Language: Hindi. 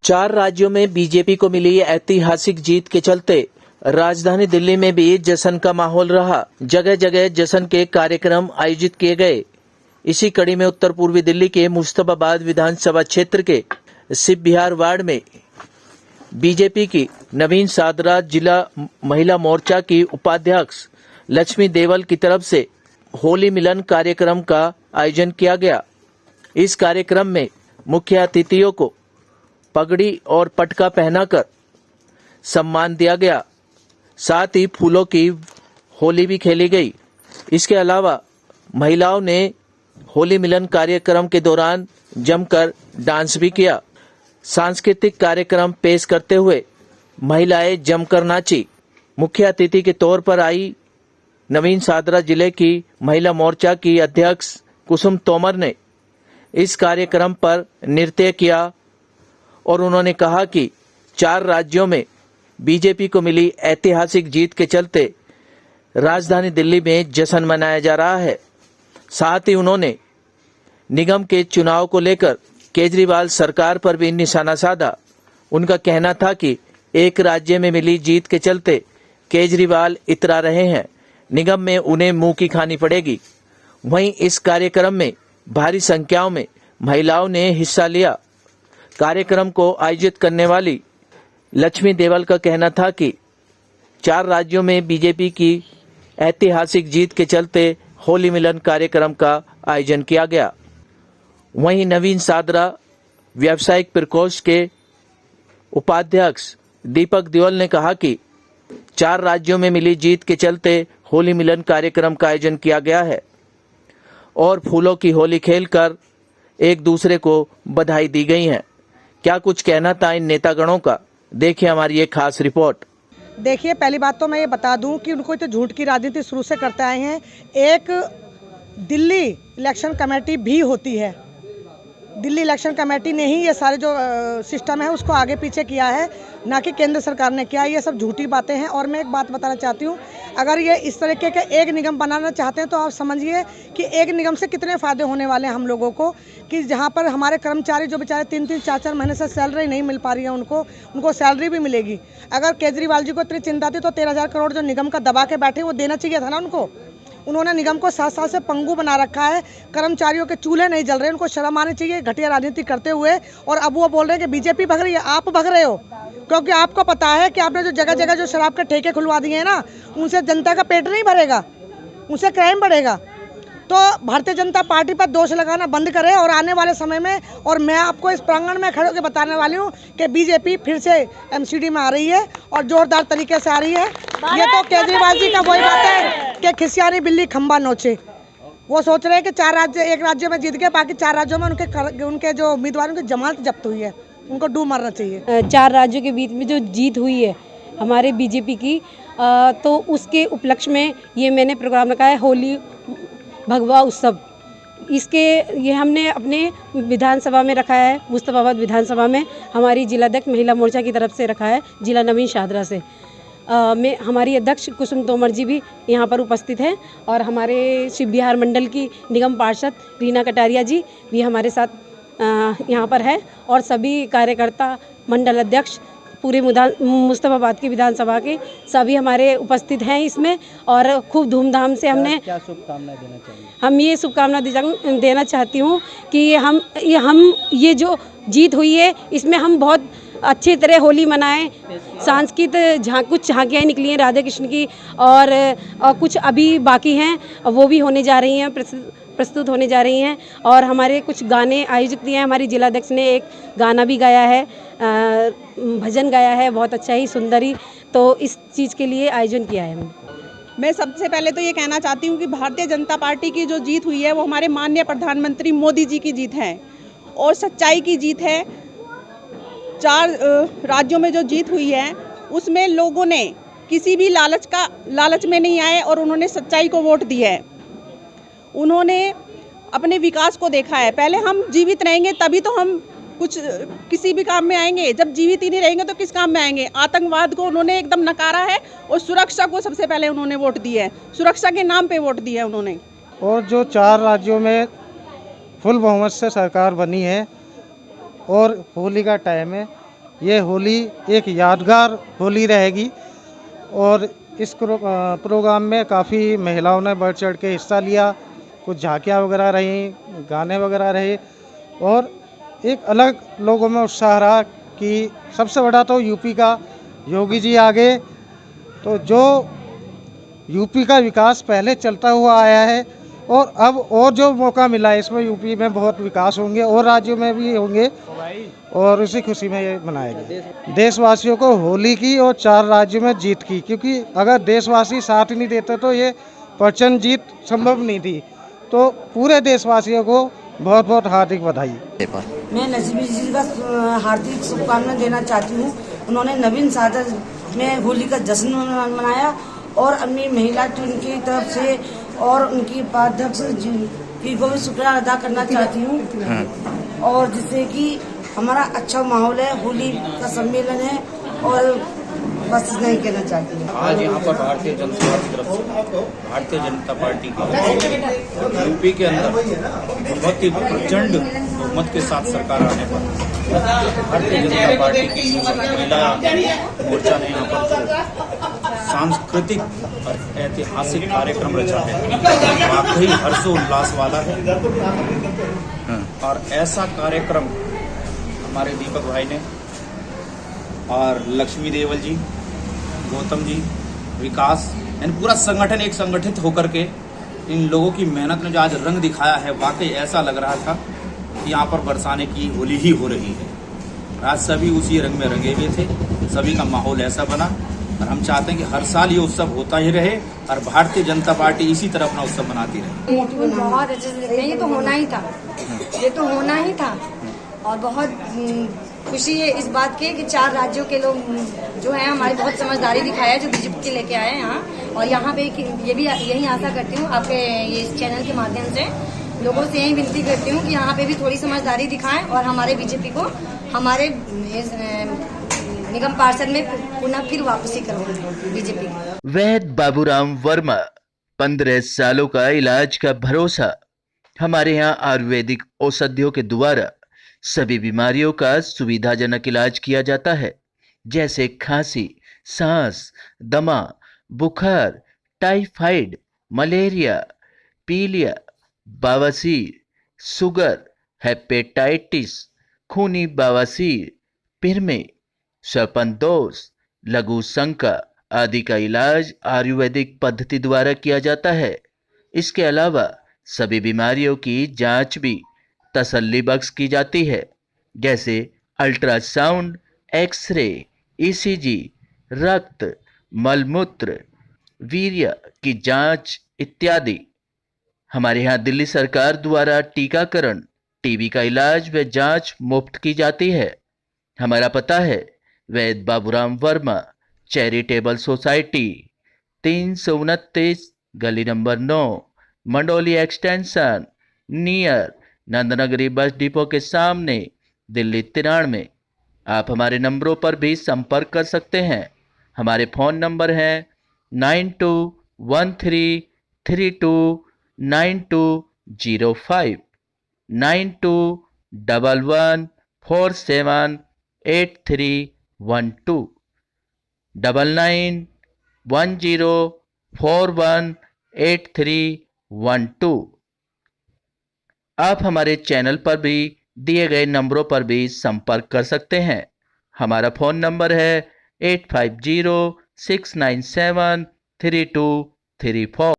4 राज्यों में बीजेपी को मिली ऐतिहासिक जीत के चलते राजधानी दिल्ली में भी जश्न का माहौल रहा। जगह जगह जश्न के कार्यक्रम आयोजित किए गए। इसी कड़ी में उत्तर पूर्वी दिल्ली के मुस्तफाबाद विधानसभा क्षेत्र के शिव विहार वार्ड में बीजेपी की नवीन सादरा जिला महिला मोर्चा की उपाध्यक्ष लक्ष्मी देवल की तरफ से होली मिलन कार्यक्रम का आयोजन किया गया। इस कार्यक्रम में मुख्य अतिथियों को पगड़ी और पटका पहनाकर सम्मान दिया गया। साथ ही फूलों की होली भी खेली गई। इसके अलावा महिलाओं ने होली मिलन कार्यक्रम के दौरान जमकर डांस भी किया। सांस्कृतिक कार्यक्रम पेश करते हुए महिलाएं जमकर नाची। मुख्य अतिथि के तौर पर आई नवीन सादरा जिले की महिला मोर्चा की अध्यक्ष कुसुम तोमर ने इस कार्यक्रम पर नृत्य किया और उन्होंने कहा कि 4 राज्यों में बीजेपी को मिली ऐतिहासिक जीत के चलते राजधानी दिल्ली में जश्न मनाया जा रहा है। साथ ही उन्होंने निगम के चुनाव को लेकर केजरीवाल सरकार पर भी निशाना साधा। उनका कहना था कि एक राज्य में मिली जीत के चलते केजरीवाल इतरा रहे हैं, निगम में उन्हें मुंह की खानी पड़ेगी। वहीं इस कार्यक्रम में भारी संख्याओं में महिलाओं ने हिस्सा लिया। कार्यक्रम को आयोजित करने वाली लक्ष्मी देवल का कहना था कि 4 राज्यों में बीजेपी की ऐतिहासिक जीत के चलते होली मिलन कार्यक्रम का आयोजन किया गया। वहीं नवीन सादरा व्यावसायिक प्रकोष्ठ के उपाध्यक्ष दीपक दियोल ने कहा कि 4 राज्यों में मिली जीत के चलते होली मिलन कार्यक्रम का आयोजन किया गया है और फूलों की होली खेलकर एक दूसरे को बधाई दी गई है। क्या कुछ कहना था इन नेतागणों का, देखिए हमारी ये खास रिपोर्ट। देखिए, पहली बात तो मैं ये बता दूं कि उनको तो झूठ की राजनीति शुरू से करते आए हैं। एक दिल्ली इलेक्शन कमेटी भी होती है। दिल्ली इलेक्शन कमेटी ने ही ये सारे जो सिस्टम है उसको आगे पीछे किया है, ना कि केंद्र सरकार ने किया। ये सब झूठी बातें हैं। और मैं एक बात बताना चाहती हूँ, अगर ये इस तरीके के एक निगम बनाना चाहते हैं तो आप समझिए कि एक निगम से कितने फ़ायदे होने वाले हैं हम लोगों को। कि जहाँ पर हमारे कर्मचारी जो बेचारे 3-3, 4-4 महीने से सैलरी नहीं मिल पा रही है, उनको सैलरी भी मिलेगी। अगर केजरीवाल जी को इतनी चिंता थी तो 13,000 करोड़ जो निगम का दबा के बैठे वो देना चाहिए था ना उनको। उन्होंने निगम को 7 साल से पंगु बना रखा है। कर्मचारियों के चूल्हे नहीं जल रहे, उनको शर्म आनी चाहिए घटिया राजनीति करते हुए। और अब वो बोल रहे हैं कि बीजेपी भग रही है। आप भग रहे हो क्योंकि आपको पता है कि आपने जो जगह जगह जो शराब के ठेके खुलवा दिए हैं ना, उनसे जनता का पेट नहीं भरेगा, उनसे क्राइम बढ़ेगा। तो भारतीय जनता पार्टी पर दोष लगाना बंद करे और आने वाले समय में, और मैं आपको इस प्रांगण में खड़े होकर बताने वाली हूँ कि बीजेपी फिर से एमसीडी में आ रही है और जोरदार तरीके से आ रही है। ये तो केजरीवाल जी का वही बात है कि खिसियानी बिल्ली खंबा नोचे। वो सोच रहे हैं कि 4 राज्य एक राज्य में जीत गए, बाकी 4 राज्यों में उनके जो उम्मीदवार उनकी जमानत जब्त हुई है, उनको डूब मारना चाहिए। 4 राज्यों के बीच में जो जीत हुई है हमारे बीजेपी की, तो उसके उपलक्ष्य में ये मैंने प्रोग्राम रखा है होली भगवा उत्सव। ये हमने अपने विधानसभा में रखा है, मुस्तफाबाद विधानसभा में हमारी जिलाध्यक्ष महिला मोर्चा की तरफ से रखा है, जिला नवीन सादरा से। में हमारी अध्यक्ष कुसुम तोमर जी भी यहाँ पर उपस्थित हैं और हमारे शिव विहार मंडल की निगम पार्षद रीना कटारिया जी भी हमारे साथ यहाँ पर है और सभी कार्यकर्ता, मंडल अध्यक्ष पूरे मुस्तफाबाद की विधानसभा के सभी हमारे उपस्थित हैं इसमें। और खूब धूमधाम से हमने क्या शुभकामनाएं देना चाहिए? हम ये शुभकामना देना चाहती हूँ कि हम ये जो जीत हुई है इसमें हम बहुत अच्छी तरह होली मनाएं। सांस्कृतिक कुछ झांकियाँ निकली हैं राधे कृष्ण की और कुछ अभी बाकी हैं, वो भी होने जा रही हैं, प्रस्तुत होने जा रही हैं। और हमारे कुछ गाने आयोजित किए हैं। हमारी जिलाध्यक्ष ने एक गाना भी गाया है, भजन गाया है, बहुत अच्छा ही सुंदरी। तो इस चीज़ के लिए आयोजन किया है हमने। मैं सबसे पहले तो ये कहना चाहती हूँ कि भारतीय जनता पार्टी की जो जीत हुई है वो हमारे माननीय प्रधानमंत्री मोदी जी की जीत है और सच्चाई की जीत है। 4 राज्यों में जो जीत हुई है उसमें लोगों ने किसी भी लालच में नहीं आए और उन्होंने सच्चाई को वोट दिया है। उन्होंने अपने विकास को देखा है। पहले हम जीवित रहेंगे तभी तो हम किसी भी काम में आएंगे। जब जीवित ही नहीं रहेंगे तो किस काम में आएंगे। आतंकवाद को उन्होंने एकदम नकारा है और सुरक्षा को सबसे पहले उन्होंने वोट दिया है। सुरक्षा के नाम पे वोट दिया है उन्होंने। और जो 4 राज्यों में फुल बहुमत से सरकार बनी है और होली का टाइम है, ये होली एक यादगार होली रहेगी। और इस प्रोग्राम में काफ़ी महिलाओं ने बढ़ चढ़ के हिस्सा लिया, कुछ झांकियाँ वगैरह रहीं, गाने वगैरह रहे और एक अलग लोगों में उत्साह रहा कि सबसे बड़ा तो यूपी का योगी जी आगे, तो जो यूपी का विकास पहले चलता हुआ आया है और अब और जो मौका मिला है इसमें यूपी में बहुत विकास होंगे और राज्यों में भी होंगे और उसी खुशी में ये मनाएंगे। देशवासियों को होली की और 4 राज्यों में जीत की, क्योंकि अगर देशवासी साथ नहीं देते तो ये प्रचंड जीत संभव नहीं थी। तो पूरे देशवासियों को बहुत बहुत हार्दिक बधाई। मैं नजीबी जी का हार्दिक शुभकामनाएं देना चाहती हूँ। उन्होंने नवीन सागर में होली का जश्न मनाया और अपनी महिला टीम की तरफ से और उनकी उपाध्यक्ष जी को भी शुक्रिया अदा करना चाहती हूँ। और जिससे कि हमारा अच्छा माहौल है, होली का सम्मेलन है और बस इतना ही कहना चाहती हूँ। आज यहाँ पर भारतीय जनता पार्टी की तरफ से भारतीय जनता पार्टी की यूपी के अंदर बहुत ही प्रचंड बहुमत के साथ सरकार आने पर भारतीय जनता पार्टी की महिला मोर्चा ने यहाँ पर सांस्कृतिक और ऐतिहासिक कार्यक्रम रचा है, वाकई हर्षोल्लास वाला है। और ऐसा कार्यक्रम हमारे दीपक भाई ने और लक्ष्मी देवल जी, गौतम जी, विकास यानी पूरा संगठन एक संगठित होकर के इन लोगों की मेहनत ने जो आज रंग दिखाया है, वाकई ऐसा लग रहा था कि यहाँ पर बरसाने की होली ही हो रही है। आज सभी उसी रंग में रंगे हुए थे, सभी का माहौल ऐसा बना और हम चाहते हैं कि हर साल ये उत्सव होता ही रहे और भारतीय जनता पार्टी इसी तरह अपना उत्सव मनाती रहे। बहुत अच्छे से लगता है, ये तो होना ही था, ये तो होना ही था। और बहुत खुशी है इस बात की कि 4 राज्यों के लोग जो हैं हमारी बहुत समझदारी दिखाया है, जो बीजेपी के लेके आए हैं यहाँ। और यहाँ पे ये भी यही आशा करती हूँ आपके ये इस चैनल के माध्यम से लोगों से यही विनती करती हूँ कि यहाँ पे भी थोड़ी समझदारी दिखाएं और हमारे बीजेपी को हमारे निगम पार्षद में पुनः फिर वापसी करवाएं बीजेपी। वैद बाबूराम वर्मा, 15 सालों का इलाज का भरोसा। हमारे यहाँ आयुर्वेदिक औषधियों के द्वारा सभी बीमारियों का सुविधाजनक इलाज किया जाता है, जैसे खांसी, सांस, दमा, बुखार, टाइफाइड, मलेरिया, पीलिया, बवासीर, शुगर, हेपेटाइटिस, खूनी बवासीर, पिरमे, श्वापनदोष, लघु शंका आदि का इलाज आयुर्वेदिक पद्धति द्वारा किया जाता है। इसके अलावा सभी बीमारियों की जांच भी तसल्ली बख्श की जाती है, जैसे अल्ट्रासाउंड, एक्सरे, ईसीजी, रक्त, मलमूत्र, वीर्य की जांच इत्यादि। हमारे यहाँ दिल्ली सरकार द्वारा टीकाकरण, टीबी का इलाज व जांच मुफ्त की जाती है। हमारा पता है वैद बाबूराम वर्मा चैरिटेबल सोसाइटी, 329 गली number 9, Mandoli extension, near Nand Nagri bus depot के सामने, दिल्ली 93। आप हमारे नंबरों पर भी संपर्क कर सकते हैं। हमारे फ़ोन नंबर हैं 9213329205, 9211478312, 9910418312। आप हमारे चैनल पर भी दिए गए नंबरों पर भी संपर्क कर सकते हैं। हमारा फ़ोन नंबर है 8506973234।